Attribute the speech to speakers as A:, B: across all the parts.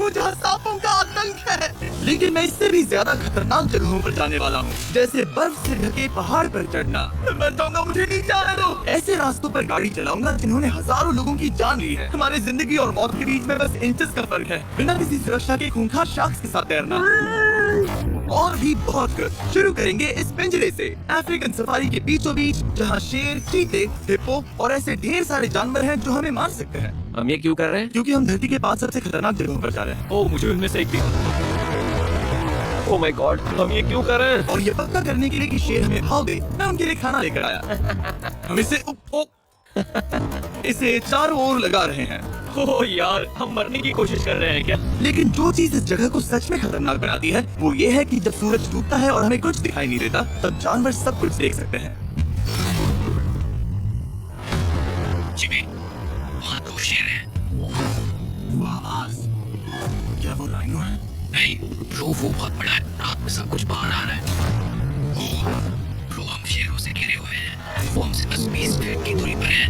A: हूँ जहाँ सांपों का आतंक है, लेकिन मैं इससे भी ज्यादा खतरनाक जगहों पर जाने वाला हूँ, जैसे बर्फ से ढके पहाड़ पर चढ़ना। मैं चाहूंगा मुझे नीचे आने दो। ऐसे रास्तों पर गाड़ी चलाऊंगा जिन्होंने हजारों लोगों की जान ली है। हमारी जिंदगी और मौत के बीच में बस इंचेस का फर्क है। बिना किसी सुरक्षा के खूंखार शार्क्स के साथ तैरना और भी बहुत कुछ। शुरू करेंगे इस पिंजरे से, अफ्रीकन सफारी के बीचों बीच, जहाँ शेर, चीते, हिप्पो और ऐसे ढेर सारे जानवर हैं जो हमें मार सकते हैं।
B: हम ये क्यों कर रहे हैं?
A: क्योंकि हम धरती के 5 सबसे खतरनाक जगहों पर जा रहे हैं।
B: ओह, मुझे उनमें से एक भी। ओह माय गॉड, हम ये क्यों कर रहे हैं?
A: और ये पक्का करने के लिए कि शेर हमें भाव दे, मैं उनके लिए खाना लेकर आया। हम इसे चारों ओर लगा रहे हैं।
B: ओह यार, हम मरने की कोशिश कर रहे हैं क्या?
A: लेकिन जो चीज इस जगह को सच में खतरनाक बनाती है वो ये है कि जब सूरज डूबता है और हमें कुछ दिखाई नहीं देता, तब जानवर सब कुछ देख सकते हैं।
B: जिमी, वहाँ 2 शेर हैं।
A: वो आवाज, क्या वो राइनो है?
B: नहीं ब्रो, वो बहुत बड़ा है। रात में सब कुछ बाहर आ रहा है। ब्रो, हम शेरों से घिरे हुए हैं। वो हमसे बस 20 फीट की दूरी पर है।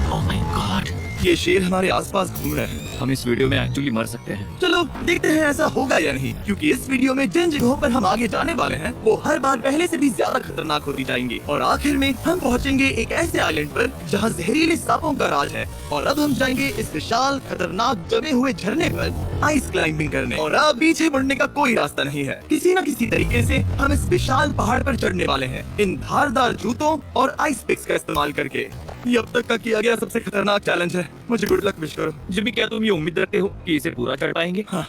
B: ओह माय गॉड,
A: ये शेर हमारे आसपास घूम रहे हैं।
B: हम इस वीडियो में एक्चुअली मर सकते हैं।
A: चलो देखते हैं ऐसा होगा या नहीं, क्योंकि इस वीडियो में जिन जगहों पर हम आगे जाने वाले हैं वो हर बार पहले से भी ज्यादा खतरनाक होती जाएंगी। और आखिर में हम पहुंचेंगे एक ऐसे आइलैंड पर जहां जहरीले सांपों का राज है। और अब हम जाएंगे इस विशाल खतरनाक जमे हुए झरने पर आइस क्लाइंबिंग करने। और अब पीछे मुड़ने का कोई रास्ता नहीं है। किसी न किसी तरीके से हम इस विशाल पहाड़ पर चढ़ने वाले हैं, इन धारदार जूतों और आइस पिक्स का इस्तेमाल करके। ये अब तक का किया गया सबसे खतरनाक चैलेंज है। मुझे गुड लक विश करो।
B: जिमी, क्या तुम ये उम्मीद रखते हो कि इसे पूरा कर पाएंगे?
A: हाँ।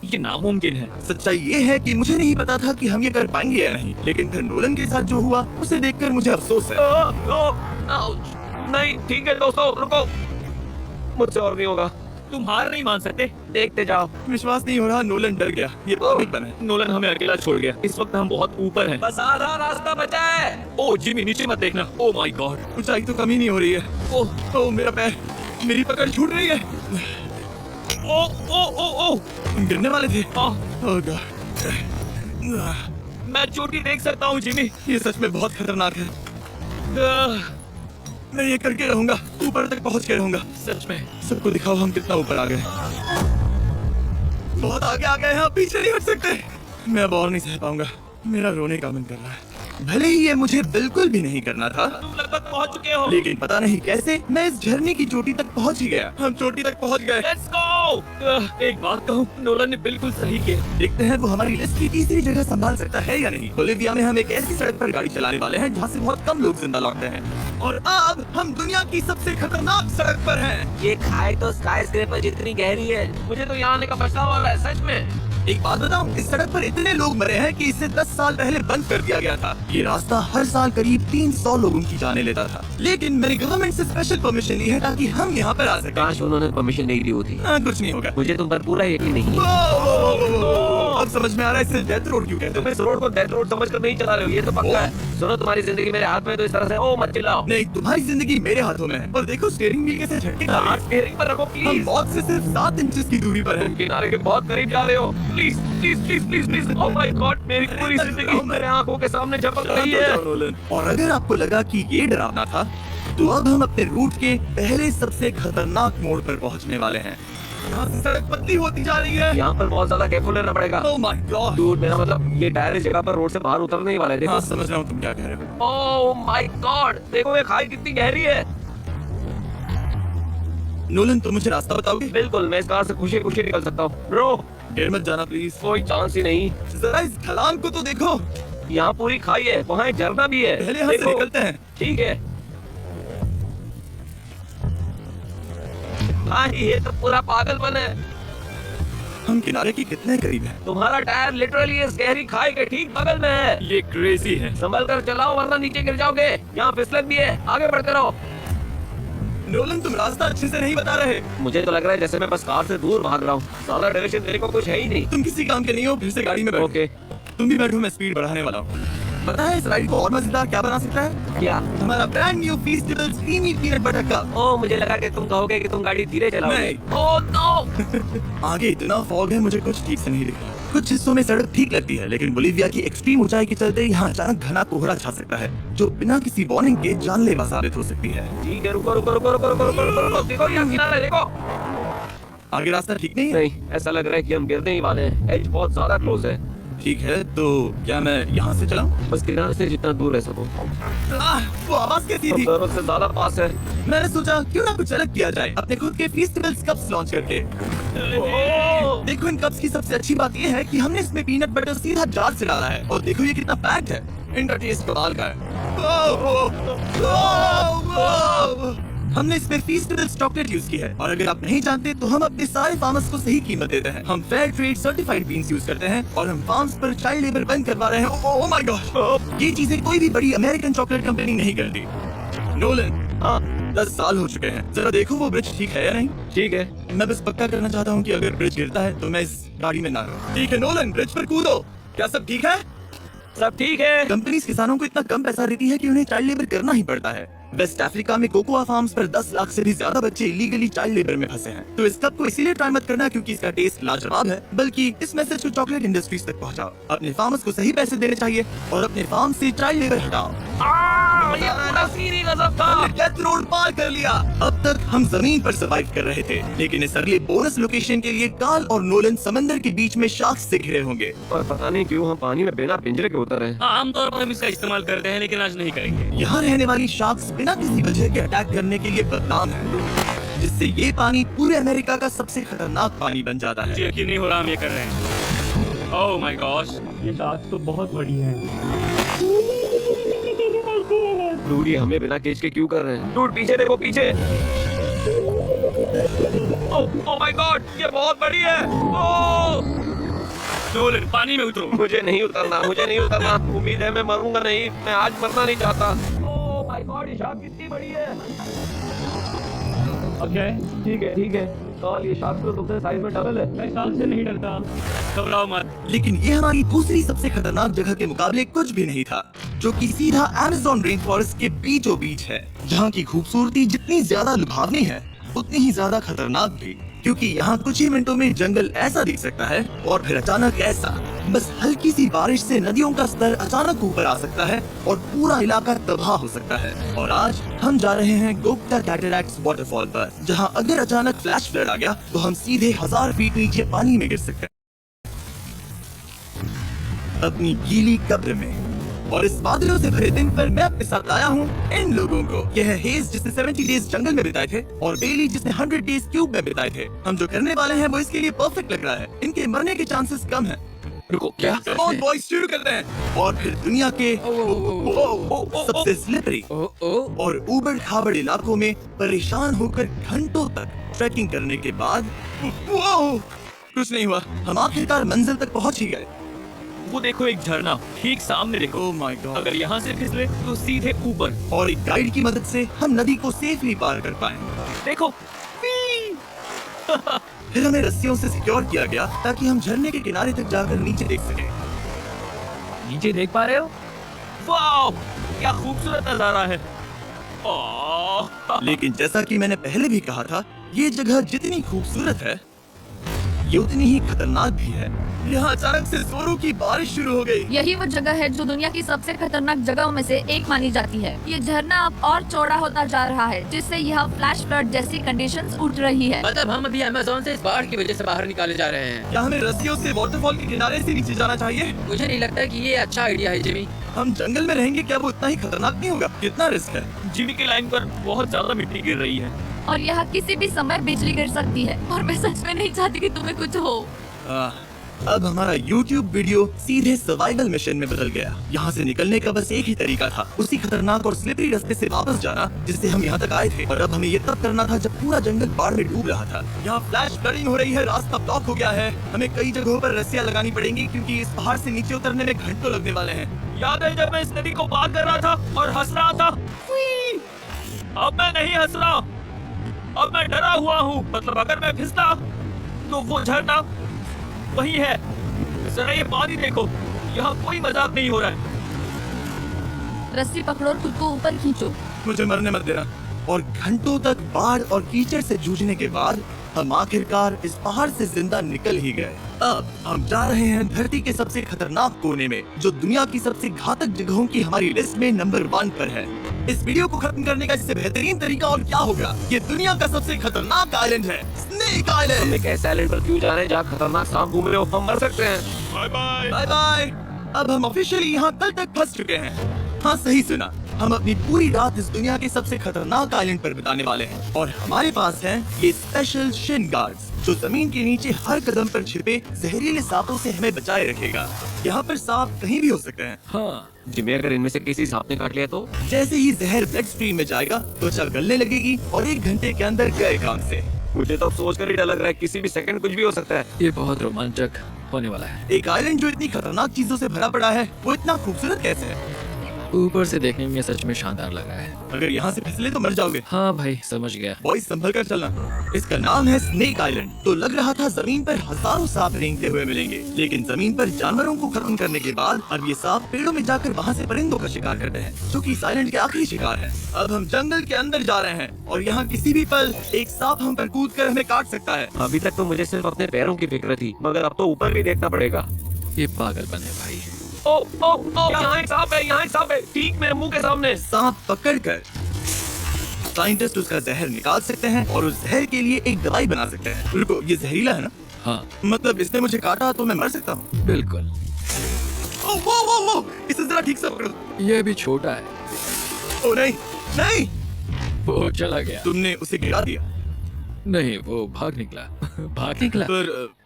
B: ये नामुमकिन है।
A: सच्चाई ये है कि मुझे नहीं पता था कि हम ये कर पाएंगे या नहीं, लेकिन फिर नोलन के साथ जो हुआ उसे देखकर मुझे अफसोस है।
B: नहीं ठीक है दोस्तों, रुको, मुझसे और नहीं होगा। तुम हार नहीं मान सकते, देखते जाओ।
A: विश्वास नहीं हो रहा, नोलन डर गया। ये परफेक्ट बना है।
B: नोलन हमें अकेला छोड़ गया। इस वक्त हम बहुत ऊपर हैं। बस आधा रास्ता बचा है। ओह जिमी, नीचे मत देखना। ओह माय गॉड,
A: ऊंचाई तो कमी नहीं हो रही है। ओह मेरा पैर, मेरी पकड़ छूट रही है।
B: ओह ओह ओह ओह,
A: हम गिरने वाले थे।
B: ओह
A: गॉड,
B: मैं चोटी देख सकता हूँ जिमी।
A: ये सच में बहुत खतरनाक है।
B: आह,
A: मैं ये करके रहूंगा, ऊपर तक पहुंच के रहूंगा।
B: सच में।
A: सबको दिखाओ हम कितना ऊपर आ गए। बहुत आगे आ गए हैं, अब पीछे नहीं हट सकते। मैं अब और नहीं सह पाऊंगा, मेरा रोने का मन कर रहा है। भले ही ये मुझे बिल्कुल भी नहीं करना था,
B: तुम लगभग पहुंच चुके हो।
A: लेकिन पता नहीं कैसे मैं इस झरने की चोटी तक पहुंच ही गया। हम चोटी तक पहुंच गए।
B: Let's go. एक बात कहूँ, नोलन ने बिल्कुल सही किया।
A: देखते हैं वो हमारी लिस्ट की तीसरी जगह संभाल सकता है या नहीं। बोलिविया में हम एक ऐसी सड़क पर गाड़ी चलाने वाले हैं जहाँ से बहुत कम लोग जिंदा लौटते हैं। और अब हम दुनिया की सबसे खतरनाक सड़क पर हैं।
B: ये खाई तो स्काईस्क्रेपर जितनी गहरी है। मुझे तो यहाँ आने का पछतावा हो रहा है, सच में।
A: एक बात बताऊं, इस सड़क पर इतने लोग मरे हैं कि इसे 10 साल पहले बंद कर दिया गया था। ये रास्ता हर साल करीब 300 लोगों की जाने लेता था, लेकिन मैंने गवर्नमेंट से स्पेशल परमिशन ली है ताकि हम यहाँ पर आ सकें।
B: काश उन्होंने परमिशन नहीं दी होती।
A: कुछ नहीं होगा।
B: मुझे तुम पर पूरा यकीन नहीं है।
A: अब समझ में आ रहा है इसे डेथ रोड क्यों कहते
B: तुम
A: हैं।
B: इस रोड को डेथ रोड समझकर नहीं चला रहे हो, ये तो पक्का है। सुनो, तुम्हारी जिंदगी मेरे हाथ में, तो इस तरह से ओ मत चिल्लाओ।
A: नहीं, तुम्हारी जिंदगी मेरे हाथों में है। और देखो स्टीयरिंग व्हील कैसे झटके खा रही है।
B: हाथ स्टीयरिंग पर रखो
A: हम
B: प्लीज।
A: मौत से सिर्फ 7 इंचेस की दूरी पर हैं।
B: किनारे के बहुत करीब जा रहे हो। Please please please please please. Oh my God, मेरी पूरी जिंदगी मेरे आंखों के सामने झपक रही है।
A: और अगर आपको लगा कि ये डरावना था, तो अब हम अपने रूट के पहले सबसे खतरनाक मोड़ पर पहुंचने वाले हैं। यहाँ से सड़क पतली होती जा रही है।
B: यहाँ पर बहुत ज्यादा केयरफुल रहना पड़ेगा।
A: Oh my God!
B: डूड, मेरा मतलब ये टायर इस जगह पर रोड से बाहर उतरने ही वाला है। देखो।
A: हाँ, समझ रहा हूँ तुम क्या कह रहे हो।
B: ओह माय गॉड, देखो ये खाई कितनी गहरी है।
A: नोलन, तुम मुझे रास्ता बताओगे?
B: बिल्कुल, मैं इस कार से खुशी खुशी निकल सकता हूँ। ब्रो,
A: गिर मत जाना प्लीज।
B: कोई चांस ही नहीं।
A: जरा इस ढलान को तो देखो।
B: यहाँ पूरी खाई है, वहाँ एक झरना भी है।
A: पहले यहाँ से
B: देखो।
A: निकलते हैं।
B: ठीक है। हाँ, ये तो पूरा पागलपन है।
A: हम किनारे के कितने करीब हैं?
B: तुम्हारा टायर लिटरली इस गहरी खाई के ठीक बगल में है।
A: ये क्रेजी है।
B: संभल कर चलाओ वरना नीचे गिर जाओगे। यहाँ फिसलन भी है, आगे बढ़ते रहो।
A: नोलन, तुम रास्ता अच्छे से नहीं बता रहे।
B: मुझे तो लग रहा है जैसे मैं बस कार से दूर भाग रहा हूँ। सारा डायरेक्शन मेरे को कुछ है ही नहीं।
A: तुम किसी काम के नहीं हो, फिर से गाड़ी में बैठो।
B: ओके।
A: तुम भी बैठो, मैं स्पीड बढ़ाने वाला हूँ। पता है इस राइड को और मजेदार क्या बना सकता है?
B: क्या?
A: हमारा brand new Feastable creamy peanut butter cup.
B: Oh, मुझे लगा कि तुम कहोगे कि तुम गाड़ी धीरे चलाओगे।
A: नहीं।
B: Oh no.
A: आगे इतना फॉग है, मुझे कुछ ठीक से नहीं दिख रहा। कुछ हिस्सों में सड़क ठीक लगती है, लेकिन बोलिविया की एक्सट्रीम ऊंचाई के चलते यहाँ अचानक घना कोहरा छा सकता है, जो बिना किसी वार्निंग के जानलेवा साबित हो सकती है।
B: ठीक है, रुको रुको रुको रुको रुको रुको रुको रुको। देखो यहाँ किनारा है, देखो।
A: आगे रास्ता ठीक नहीं है?
C: नहीं, ऐसा लग रहा है कि हम गिरने ही वाले हैं। एज बहुत ज्यादा क्लोज है।
A: ठीक है, तो क्या मैं यहाँ से चलाऊं?
C: बस किनारे से जितना दूर रह सको।
A: वो आवाज कैसी थी?
C: जरूरत से ज्यादा पास है।
A: मैंने सोचा क्यों ना कुछ अलग किया जाए, अपने खुद के फेस्टिवल्स कप्स लॉन्च करके। देखो इन कप्स की सबसे अच्छी बात ये है कि हमने इसमें पीनट बटर सीधा जार से डाला है, और देखो ये कितना पैक्ड है। इनका टेस्ट कमाल का है। हमने इसमें फेस्टिवल्स चॉकलेट यूज की है, और अगर आप नहीं जानते तो हम अपने सारे फार्मर्स को सही कीमत देते हैं। हम fair trade certified beans use करते हैं, और हम फार्म्स पर चाइल्ड लेबर बंद करवा रहे हैं। ओह माय गॉड, ये चीजें कोई भी बड़ी अमेरिकन चॉकलेट कंपनी नहीं करती। नोलन, हाँ 10 साल हो चुके हैं, जरा देखो वो ब्रिज ठीक है या नहीं।
C: ठीक है।
A: मैं बस पक्का करना चाहता हूँ कि अगर ब्रिज गिरता है तो मैं इस गाड़ी में ना रहूं। ठीक है नोलन, ब्रिज पर कूदो। क्या सब ठीक है?
C: सब ठीक है।
A: कंपनीज किसानों को इतना कम पैसा देती है कि उन्हें चाइल्ड लेबर करना ही पड़ता है। वेस्ट अफ्रीका में कोकोआ फार्म्स पर 10 लाख से भी ज्यादा बच्चे इलीगली चाइल्ड लेबर में फंसे हैं। तो इस कप को इसीलिए ट्राई मत करना क्योंकि इसका टेस्ट लाजवाब है, बल्कि इस मैसेज को चॉकलेट इंडस्ट्रीज तक पहुंचाओ। अपने फार्मर्स को सही पैसे देने चाहिए और अपने फार्म से चाइल्ड लेबर हटाओ।
C: ये पूरा सीन ही गजब था।
A: हमने डेथ रोड पार कर लिया। अब तक हम जमीन पर सर्वाइव कर रहे थे, लेकिन इस अगले बोनस लोकेशन के लिए कार्ल और नोलन समंदर के बीच में शार्क्स से घिरे होंगे।
C: और पता नहीं क्यों हम पानी में बिना पिंजरे के उतर रहे हैं।
D: आमतौर पर हम इसका इस्तेमाल करते हैं, लेकिन आज नहीं करेंगे।
A: यहाँ रहने वाली शार्क्स बिना किसी वजह के अटैक करने के लिए बदनाम है, जिससे ये पानी पूरे अमेरिका का सबसे खतरनाक पानी बन जाता
D: मुझे
A: है।
D: यकीन नहीं हो रहा हम ये कर रहे हैं। ओह माय गॉश, ये शार्क तो बहुत बड़ी है।
C: डूड, ये हमें बिना केज के क्यों कर रहे हैं? डूड पीछे देखो, पीछे।
D: ओह माय गॉड, ये बहुत बड़ी है। ओह नोलन, पानी में उतरो।
C: मुझे नहीं उतरना, मुझे नहीं उतरना। उम्मीद है मैं मरूंगा नहीं। मैं आज मरना नहीं चाहता। ओह माय गॉड, ये शार्क कितनी बड़ी है।
D: ओके,
C: ठीक है, ठीक है। कॉल, ये शार्क तो तुमसे साइज में डबल है।
D: मैं शार्क से नहीं डरता, घबराओ मत।
A: लेकिन ये हमारी दूसरी सबसे खतरनाक जगह के मुकाबले कुछ भी नहीं था, जो कि सीधा अमेज़न रेन फॉरेस्ट के बीचों बीच है, जहाँ की खूबसूरती जितनी ज्यादा लुभावनी है उतनी ही ज्यादा खतरनाक भी, क्योंकि यहाँ कुछ ही मिनटों में जंगल ऐसा दिख सकता है और फिर अचानक ऐसा। बस हल्की सी बारिश से नदियों का स्तर अचानक ऊपर आ सकता है और पूरा इलाका तबाह हो सकता है। और आज हम जा रहे हैं गोप्ता कैटरैक्ट्स वाटरफॉल पर, जहाँ अगर अचानक फ्लैश फ्लड आ गया तो हम सीधे 1000 फीट नीचे पानी में गिर सकते हैं, अपनी गीली कब्र में। और इस बादलों से भरे दिन पर मैं अपने साथ लाया हूँ इन लोगों को। यह है हेज जिसने 70 डेज जंगल में बिताए थे, और बेली जिसने 100 डेज क्यूब में बिताए थे। हम जो करने वाले हैं वो इसके लिए परफेक्ट लग रहा है। इनके मरने के चांसेस कम हैं।
C: रुको, क्या?
A: बॉयज शुरू करते हैं। और फिर दुनिया के सबसे स्लिपरी और ऊबड़ खाबड़ इलाकों में परेशान होकर घंटों तक ट्रैकिंग करने के बाद कुछ नहीं हुआ, हम आखिरकार मंजिल तक पहुंच ही गए।
D: वो देखो, एक झरना ठीक सामने देखो।
A: ओह माय गॉड,
D: अगर यहाँ से फिसले तो सीधे ऊपर।
A: और एक गाइड की मदद से हम नदी को सेफली पार कर पाए।
D: देखो,
A: फिर हमें रस्सियों से सिक्योर किया गया ताकि हम झरने के किनारे तक जाकर नीचे देख सकें।
D: नीचे देख पा रहे हो? वाह, क्या खूबसूरत नजारा है। ओह,
A: लेकिन जैसा कि मैंने पहले भी कहा था, ये जगह जितनी खूबसूरत है ये उतनी ही खतरनाक भी है। यहाँ अचानक से जोरों की बारिश शुरू हो गई।
E: यही वो जगह है जो दुनिया की सबसे खतरनाक जगहों में से एक मानी जाती है। ये झरना अब और चौड़ा होता जा रहा है, जिससे यहाँ फ्लैश फ्लड जैसी कंडीशंस उठ रही है।
F: मतलब हम अभी अमेज़न से इस बाढ़ की वजह से बाहर निकाले जा रहे हैं।
A: क्या हमें रस्सियों से वाटरफॉल के किनारे से नीचे जाना चाहिए?
F: मुझे नहीं लगता कि ये अच्छा आइडिया है जिमी।
A: हम जंगल में रहेंगे, क्या वो इतना ही खतरनाक नहीं होगा? कितना रिस्क है।
D: जिमी की लाइन पर बहुत ज्यादा मिट्टी गिर रही है।
E: और यहाँ किसी भी समय बिजली गिर सकती है, और मैं सच में नहीं चाहती कि तुम्हें कुछ हो।
A: अब हमारा YouTube वीडियो सीधे सर्वाइवल मिशन में बदल गया। यहाँ से निकलने का बस एक ही तरीका था, उसी खतरनाक और स्लिपरी रास्ते से वापस जाना जिससे हम यहाँ तक आए थे। और अब हमें ये तब करना था जब पूरा जंगल बाढ़ में डूब रहा था। यहाँ फ्लैश फ्लडिंग हो रही है, रास्ता ब्लॉक हो गया है। हमें कई जगहों पर रस्सियाँ लगानी पड़ेंगी क्योंकि इस पहाड़ से नीचे उतरने में घंटों लगने वाले हैं।
D: याद है जब मैं इस नदी को पार कर रहा था और हंस रहा था? अब मैं नहीं हंस रहा, अब मैं डरा हुआ हूँ। मतलब अगर मैं फिसला तो वो झरना वही है। जरा ये पानी देखो, यहाँ कोई मजाक नहीं हो रहा है।
E: रस्सी पकड़ो और खुद को ऊपर खींचो।
A: मुझे मरने मत देना। और घंटों तक बाढ़ और कीचड़ से जूझने के बाद हम आखिरकार इस पहाड़ से जिंदा निकल ही गए। अब हम जा रहे हैं धरती के सबसे खतरनाक कोने में, जो दुनिया की सबसे घातक जगहों की हमारी लिस्ट में नंबर 1 पर है। इस वीडियो को खत्म करने का इससे बेहतरीन तरीका और क्या होगा? ये दुनिया का सबसे खतरनाक आइलैंड है, स्नेक
C: हम
A: आइलैंड।
C: एक ऐसे आइलैंड पर क्यों जा रहे हैं जहाँ खतरनाक सांप घूम रहे हो? हम मर सकते हैं।
D: Bye bye.
A: Bye bye. अब हम ऑफिशियली यहाँ कल तक फंस चुके हैं। हाँ, सही सुना। हम अपनी पूरी रात इस दुनिया के सबसे खतरनाक आइलैंड पर बिताने वाले हैं और हमारे पास हैं ये स्पेशल शिन गार्ड्स जो जमीन के नीचे हर कदम पर छिपे जहरीले सांपों से हमें बचाए रखेगा। यहाँ पर सांप कहीं भी हो सकते हैं।
F: हाँ,
C: जिम्मे अगर इनमें से किसी सांप ने काट लिया तो?
A: जैसे ही जहर ब्लड स्ट्रीम में जाएगा त्वचा गलने लगेगी और 1 घंटे के अंदर गए काम से।
C: मुझे तो अब सोच कर ही डर लग रहा है, किसी भी सेकंड कुछ भी हो सकता है।
F: ये बहुत रोमांचक होने वाला है।
A: एक आइलैंड जो इतनी खतरनाक चीजों से भरा पड़ा है वो इतना खूबसूरत कैसे है?
F: ऊपर से देखने में सच में शानदार लग रहा है।
A: अगर यहाँ से फिसले तो मर जाओगे।
F: हाँ भाई, समझ गया।
A: बॉयज संभल कर चलना। इसका नाम है स्नेक आइलैंड। तो लग रहा था जमीन पर हजारों सांप रेंगते हुए मिलेंगे, लेकिन जमीन पर जानवरों को खत्म करने के बाद अब ये सांप पेड़ों में जाकर वहाँ से परिंदों का शिकार करते हैं, जो कि इस आइलैंड के आखिरी शिकार है। अब हम जंगल के अंदर जा रहे हैं और यहाँ किसी भी पल एक सांप हम पर कूद कर हमें काट सकता है।
C: अभी तक तो मुझे सिर्फ अपने पैरों की फिक्र थी, मगर अब तो ऊपर भी देखना पड़ेगा।
F: ये पागलपन है भाई।
C: ओ ओ ओ, यहाँ एक सांप है, यहाँ एक सांप है, ठीक मेरे मुंह के सामने।
A: सांप पकड़कर साइंटिस्ट उसका जहर निकाल सकते हैं और उस जहर के लिए एक दवाई बना सकते हैं। रुको, ये जहरीला है ना?
F: हाँ,
A: मतलब इसने मुझे काटा तो मैं मर सकता हूँ?
F: बिल्कुल।
A: ओ, वो, इसे जरा ठीक से पकड़ो।
F: ये भी छोटा है।
A: ओ नहीं, नहीं,
F: वो चला गया।
A: तुमने उसे गिरा दिया।
F: नहीं, वो भाग निकला। भाग निकला।
A: पर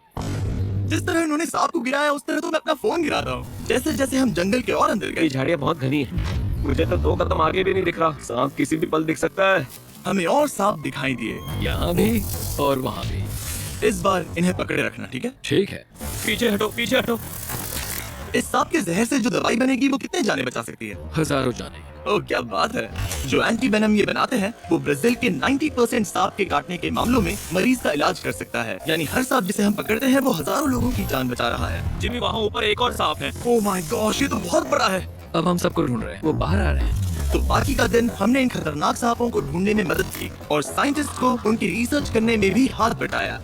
A: जिस तरह इन्होंने सांप को गिराया उस तरह तो मैं अपना फोन गिराता हूँ। जैसे जैसे हम जंगल के और अंदर
C: ये
A: गए
C: झाड़ियाँ बहुत घनी है, मुझे तो 2 कदम आगे भी नहीं दिख रहा। सांप किसी भी पल दिख सकता है।
A: हमें और सांप दिखाई दिए।
F: यहाँ भी और वहाँ भी।
A: इस बार इन्हें पकड़े रखना, ठीक है?
F: ठीक है।
D: पीछे हटो, पीछे हटो।
A: इस सांप के जहर से जो दवाई बनेगी वो कितने जाने बचा सकती है?
F: हजारों जाने।
A: ओह, क्या बात है। जो एंटी वेनम ये बनाते हैं वो ब्राजील के 90% सांप के काटने के मामलों में मरीज का इलाज कर सकता है। यानी हर सांप जिसे हम पकड़ते हैं वो हजारों लोगों की जान बचा रहा है।
D: जिमी, वहाँ ऊपर एक और सांप है।
A: ओह माय गॉश, ये तो बहुत बड़ा है।
F: अब हम सबको ढूंढ रहे हैं। वो बाहर आ रहे हैं।
A: तो बाकी का दिन हमने इन खतरनाक सांपों को ढूंढने में मदद की और साइंटिस्ट को उनकी रिसर्च करने में भी हाथ बटाया।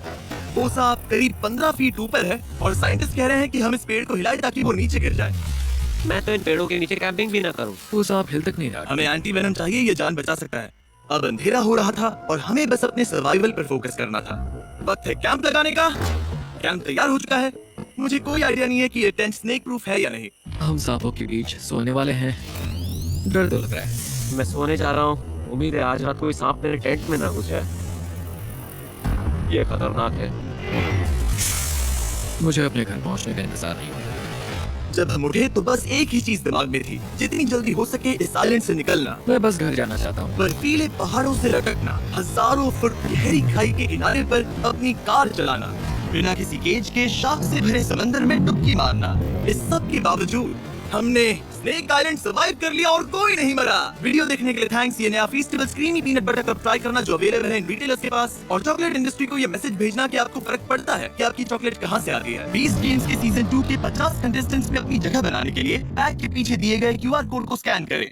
A: वो सांप करीब 15 फीट ऊपर है और साइंटिस्ट कह रहे हैं कि हम इस पेड़ को हिलाएं ताकि वो नीचे गिर जाए।
C: मैं तो इन पेड़ों के नीचे कैंपिंग भी ना करूँ।
F: वो सांप हिल तक नहीं रहा।
A: हमें एंटी वेनम चाहिए, ये जान बचा सकता है। अब अंधेरा हो रहा था और हमें बस अपने सर्वाइवल पर फोकस करना था। वक्त है कैंप लगाने का। कैंप तैयार हो चुका है। मुझे कोई आइडिया नहीं है कि ये टेंट स्नेक प्रूफ है या नहीं।
F: हम सांपों के बीच सोने वाले हैं। डर तो लग रहा है।
C: मैं सोने जा रहा हूँ। उम्मीद है आज रात कोई सांप मेरे टेंट में ना घुस जाए। ये खतरनाक है।
F: मुझे अपने घर पहुंचने का इंतजार नहीं होता।
A: जब हम उठे तो बस एक ही चीज दिमाग में थी, जितनी जल्दी हो सके इस आइलैंड से निकलना।
F: मैं बस घर जाना चाहता हूँ।
A: बर्फीले पहाड़ों से लटकना, हजारों फुट गहरी खाई के किनारे पर अपनी कार चलाना, बिना किसी केज के शाख से भरे समंदर में डुबकी मारना। इस सब के बावजूद हमने स्नेक आइलैंड सर्वाइव कर लिया और कोई नहीं मरा। वीडियो देखने के लिए थैंक्स। ये नया festival creamy peanut butter cup try करना जो अवेलेबल है इन रिटेलर्स के पास। और चॉकलेट इंडस्ट्री को ये मैसेज भेजना कि आपको फर्क पड़ता है कि आपकी चॉकलेट कहाँ से आती है। 20 गेम्स के सीजन 2 के 50 कंटेस्टेंट्स में अपनी जगह बनाने के लिए पैक के पीछे दिए गए QR कोड को स्कैन करें।